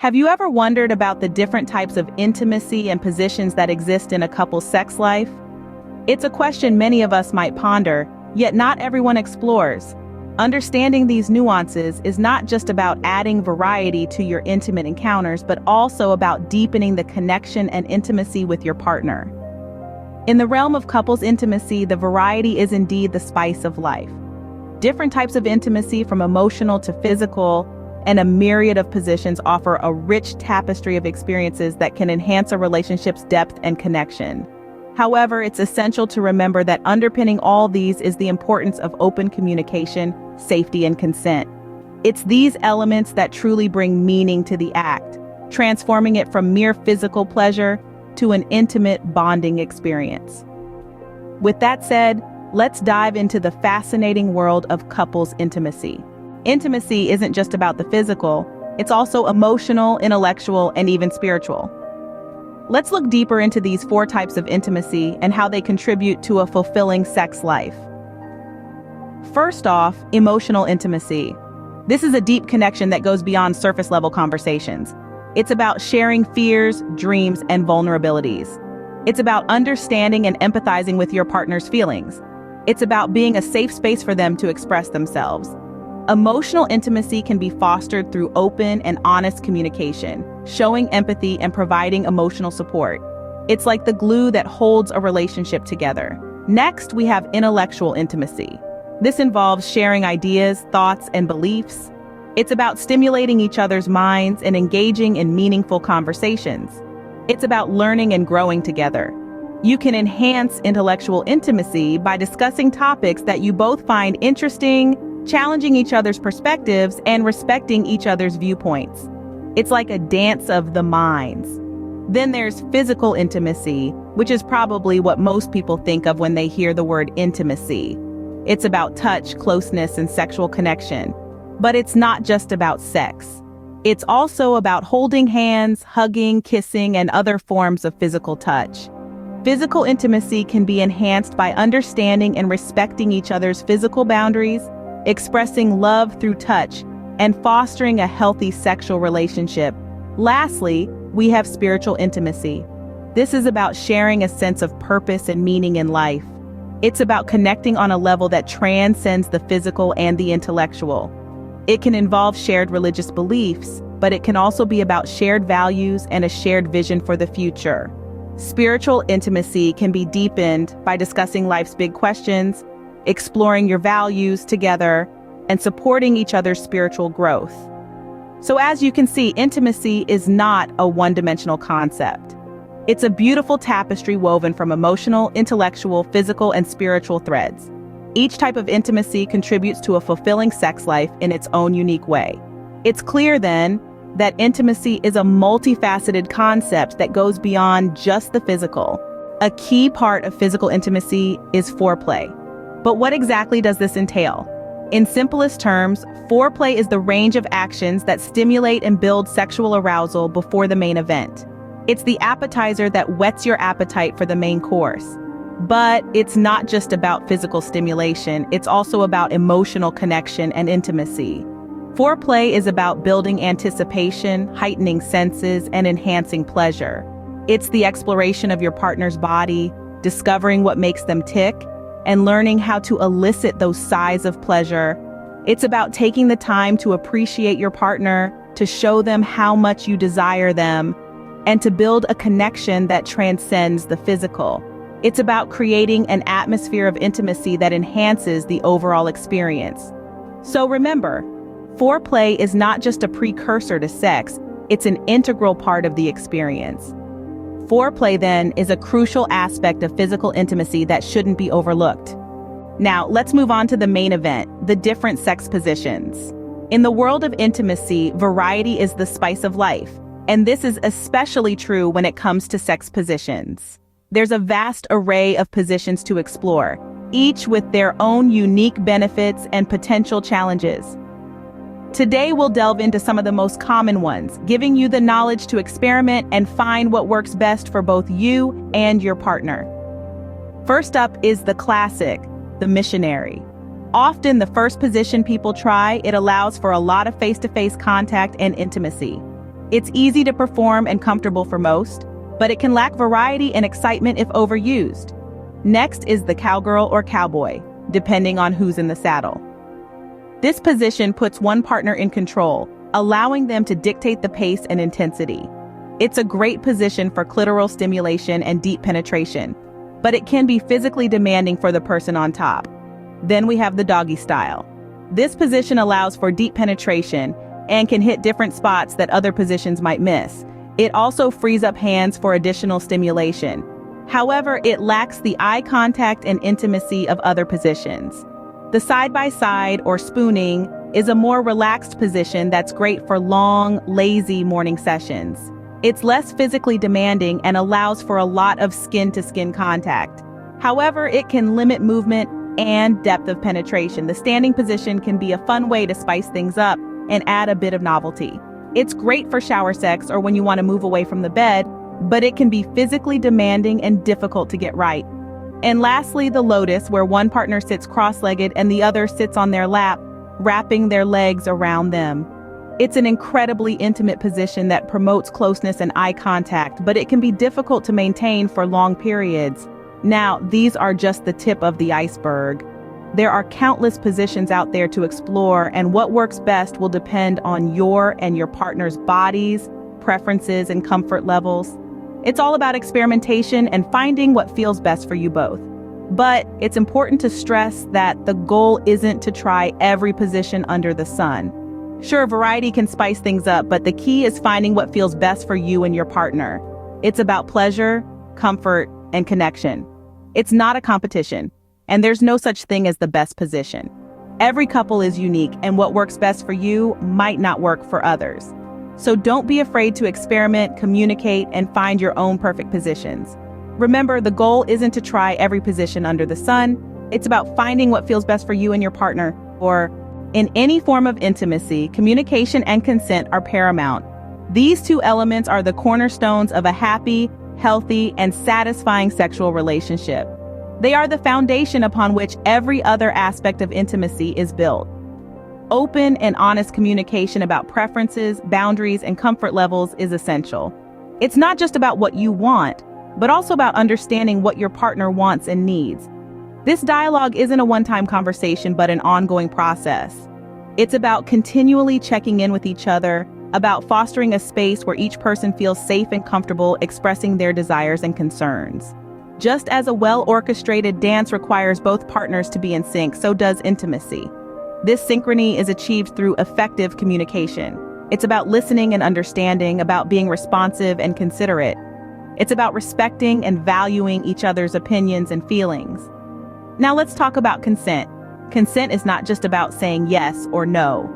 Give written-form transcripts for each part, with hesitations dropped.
Have you ever wondered about the different types of intimacy and positions that exist in a couple's sex life? It's a question many of us might ponder, yet not everyone explores. Understanding these nuances is not just about adding variety to your intimate encounters, but also about deepening the connection and intimacy with your partner. In the realm of couples intimacy, the variety is indeed the spice of life. Different types of intimacy, from emotional to physical, and a myriad of positions offer a rich tapestry of experiences that can enhance a relationship's depth and connection. However, it's essential to remember that underpinning all these is the importance of open communication, safety, and consent. It's these elements that truly bring meaning to the act, transforming it from mere physical pleasure to an intimate bonding experience. With that said, let's dive into the fascinating world of couples intimacy. Intimacy isn't just about the physical, it's also emotional, intellectual, and even spiritual. Let's look deeper into these 4 types of intimacy and how they contribute to a fulfilling sex life. First off, emotional intimacy. This is a deep connection that goes beyond surface-level conversations. It's about sharing fears, dreams, and vulnerabilities. It's about understanding and empathizing with your partner's feelings. It's about being a safe space for them to express themselves. Emotional intimacy can be fostered through open and honest communication, showing empathy and providing emotional support. It's like the glue that holds a relationship together. Next, we have intellectual intimacy. This involves sharing ideas, thoughts, and beliefs. It's about stimulating each other's minds and engaging in meaningful conversations. It's about learning and growing together. You can enhance intellectual intimacy by discussing topics that you both find interesting, challenging each other's perspectives, and respecting each other's viewpoints. It's like a dance of the minds. Then there's physical intimacy, which is probably what most people think of when they hear the word intimacy. It's about touch, closeness, and sexual connection. But it's not just about sex. It's also about holding hands, hugging, kissing, and other forms of physical touch. Physical intimacy can be enhanced by understanding and respecting each other's physical boundaries, expressing love through touch, and fostering a healthy sexual relationship. Lastly, we have spiritual intimacy. This is about sharing a sense of purpose and meaning in life. It's about connecting on a level that transcends the physical and the intellectual. It can involve shared religious beliefs, but it can also be about shared values and a shared vision for the future. Spiritual intimacy can be deepened by discussing life's big questions, exploring your values together, and supporting each other's spiritual growth. So as you can see, intimacy is not a one-dimensional concept. It's a beautiful tapestry woven from emotional, intellectual, physical, and spiritual threads. Each type of intimacy contributes to a fulfilling sex life in its own unique way. It's clear then that intimacy is a multifaceted concept that goes beyond just the physical. A key part of physical intimacy is foreplay. But what exactly does this entail? In simplest terms, foreplay is the range of actions that stimulate and build sexual arousal before the main event. It's the appetizer that whets your appetite for the main course. But it's not just about physical stimulation, it's also about emotional connection and intimacy. Foreplay is about building anticipation, heightening senses, and enhancing pleasure. It's the exploration of your partner's body, discovering what makes them tick, and learning how to elicit those sighs of pleasure. It's about taking the time to appreciate your partner, to show them how much you desire them, and to build a connection that transcends the physical. It's about creating an atmosphere of intimacy that enhances the overall experience. So remember, foreplay is not just a precursor to sex, it's an integral part of the experience. Foreplay, then, is a crucial aspect of physical intimacy that shouldn't be overlooked. Now, let's move on to the main event, the different sex positions. In the world of intimacy, variety is the spice of life, and this is especially true when it comes to sex positions. There's a vast array of positions to explore, each with their own unique benefits and potential challenges. Today, we'll delve into some of the most common ones, giving you the knowledge to experiment and find what works best for both you and your partner. First up is the classic, the missionary. Often the first position people try, it allows for a lot of face-to-face contact and intimacy. It's easy to perform and comfortable for most, but it can lack variety and excitement if overused. Next is the cowgirl or cowboy, depending on who's in the saddle. This position puts one partner in control, allowing them to dictate the pace and intensity. It's a great position for clitoral stimulation and deep penetration, but it can be physically demanding for the person on top. Then we have the doggy style. This position allows for deep penetration and can hit different spots that other positions might miss. It also frees up hands for additional stimulation. However, it lacks the eye contact and intimacy of other positions. The side-by-side or spooning is a more relaxed position that's great for long, lazy morning sessions. It's less physically demanding and allows for a lot of skin-to-skin contact. However, it can limit movement and depth of penetration. The standing position can be a fun way to spice things up and add a bit of novelty. It's great for shower sex or when you want to move away from the bed, but it can be physically demanding and difficult to get right. And lastly, the lotus, where one partner sits cross-legged and the other sits on their lap, wrapping their legs around them. It's an incredibly intimate position that promotes closeness and eye contact, but it can be difficult to maintain for long periods. Now, these are just the tip of the iceberg. There are countless positions out there to explore, and what works best will depend on your and your partner's bodies, preferences, and comfort levels. It's all about experimentation and finding what feels best for you both. But it's important to stress that the goal isn't to try every position under the sun. Sure, variety can spice things up, but the key is finding what feels best for you and your partner. It's about pleasure, comfort, and connection. It's not a competition, and there's no such thing as the best position. Every couple is unique, and what works best for you might not work for others. So don't be afraid to experiment, communicate, and find your own perfect positions. Remember, the goal isn't to try every position under the sun. It's about finding what feels best for you and your partner. Or, in any form of intimacy, communication and consent are paramount. These two elements are the cornerstones of a happy, healthy, and satisfying sexual relationship. They are the foundation upon which every other aspect of intimacy is built. Open and honest communication about preferences, boundaries, and comfort levels is essential. It's not just about what you want, but also about understanding what your partner wants and needs. This dialogue isn't a one-time conversation, but an ongoing process. It's about continually checking in with each other, about fostering a space where each person feels safe and comfortable expressing their desires and concerns. Just as a well-orchestrated dance requires both partners to be in sync, so does intimacy. This synchrony is achieved through effective communication. It's about listening and understanding, about being responsive and considerate. It's about respecting and valuing each other's opinions and feelings. Now let's talk about consent. Consent is not just about saying yes or no.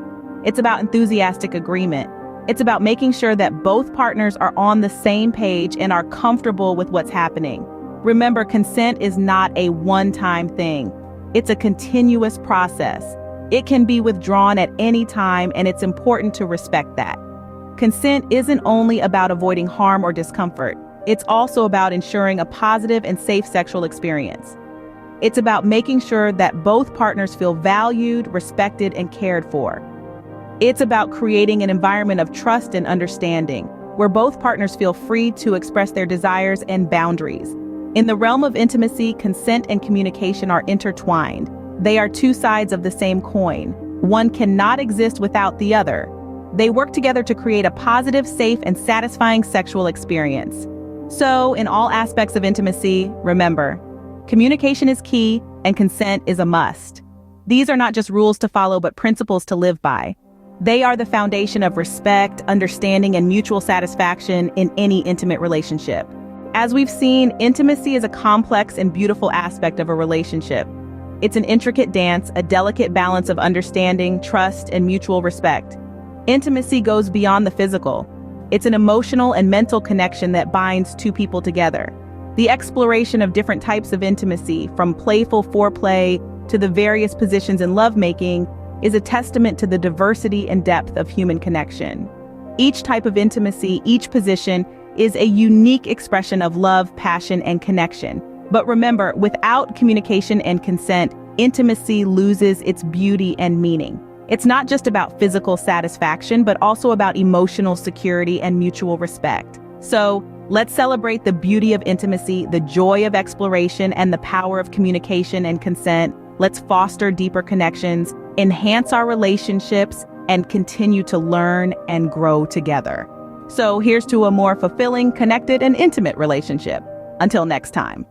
It's about enthusiastic agreement. It's about making sure that both partners are on the same page and are comfortable with what's happening. Remember, consent is not a one-time thing. It's a continuous process. It can be withdrawn at any time, and it's important to respect that. Consent isn't only about avoiding harm or discomfort. It's also about ensuring a positive and safe sexual experience. It's about making sure that both partners feel valued, respected, and cared for. It's about creating an environment of trust and understanding, where both partners feel free to express their desires and boundaries. In the realm of intimacy, consent and communication are intertwined. They are two sides of the same coin. One cannot exist without the other. They work together to create a positive, safe, and satisfying sexual experience. So, in all aspects of intimacy, remember, communication is key and consent is a must. These are not just rules to follow, but principles to live by. They are the foundation of respect, understanding, and mutual satisfaction in any intimate relationship. As we've seen, intimacy is a complex and beautiful aspect of a relationship. It's an intricate dance, a delicate balance of understanding, trust, and mutual respect. Intimacy goes beyond the physical. It's an emotional and mental connection that binds two people together. The exploration of different types of intimacy, from playful foreplay to the various positions in lovemaking, is a testament to the diversity and depth of human connection. Each type of intimacy, each position, is a unique expression of love, passion, and connection. But remember, without communication and consent, intimacy loses its beauty and meaning. It's not just about physical satisfaction, but also about emotional security and mutual respect. So, let's celebrate the beauty of intimacy, the joy of exploration, and the power of communication and consent. Let's foster deeper connections, enhance our relationships, and continue to learn and grow together. So here's to a more fulfilling, connected, and intimate relationship. Until next time.